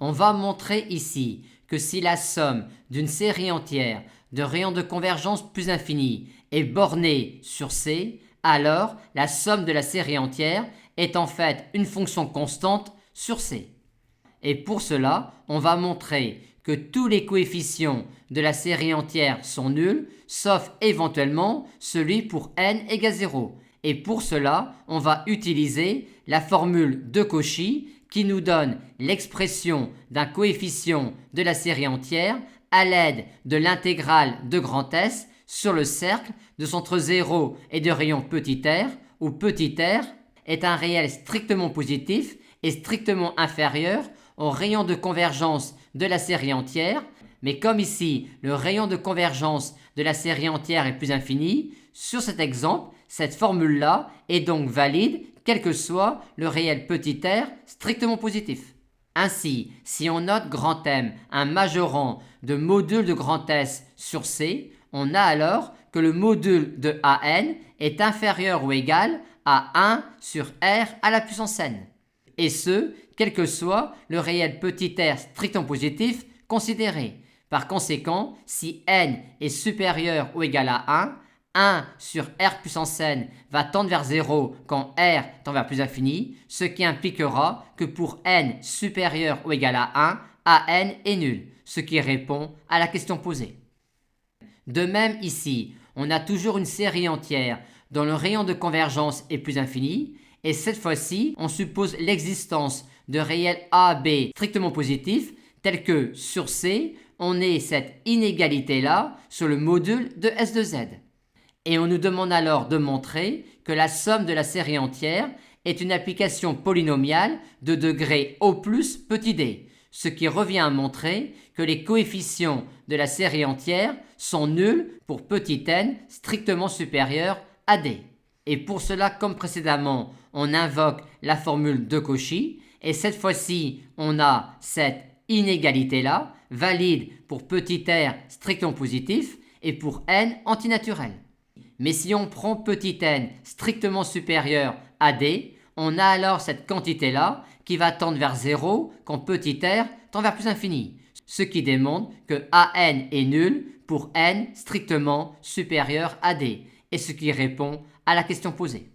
On va montrer ici que si la somme d'une série entière de rayons de convergence plus infinie est bornée sur C, alors la somme de la série entière est en fait une fonction constante sur C. Et pour cela, on va montrer que tous les coefficients de la série entière sont nuls, sauf éventuellement celui pour n égale 0. Et pour cela, on va utiliser la formule de Cauchy qui nous donne l'expression d'un coefficient de la série entière à l'aide de l'intégrale de grand S sur le cercle de centre 0 et de rayon petit r, où petit r est un réel strictement positif et strictement inférieur au rayon de convergence de la série entière, mais comme ici le rayon de convergence de la série entière est plus infini, sur cet exemple, cette formule-là est donc valide quel que soit le réel petit r strictement positif. Ainsi, si on note grand M un majorant de module de grand S sur C, on a alors que le module de AN est inférieur ou égal à 1 sur R à la puissance n. Et ce, quel que soit le réel petit r strictement positif considéré. Par conséquent, si n est supérieur ou égal à 1 sur r puissance n va tendre vers 0 quand r tend vers plus infini, ce qui impliquera que pour n supérieur ou égal à 1, an est nul, ce qui répond à la question posée. De même ici, on a toujours une série entière dont le rayon de convergence est plus infini, et cette fois-ci, on suppose l'existence de réels A, B strictement positifs, tels que sur C, on ait cette inégalité-là sur le module de S de Z. Et on nous demande alors de montrer que la somme de la série entière est une application polynomiale de degré O plus petit d, ce qui revient à montrer que les coefficients de la série entière sont nuls pour petit n strictement supérieur à d. Et pour cela, comme précédemment, on invoque la formule de Cauchy, et cette fois-ci, on a cette inégalité-là, valide pour petit r strictement positif et pour n antinaturel. Mais si on prend petit n strictement supérieur à d, on a alors cette quantité-là qui va tendre vers 0 quand petit r tend vers plus infini, ce qui démontre que an est nul pour n strictement supérieur à d, et ce qui répond à la question posée.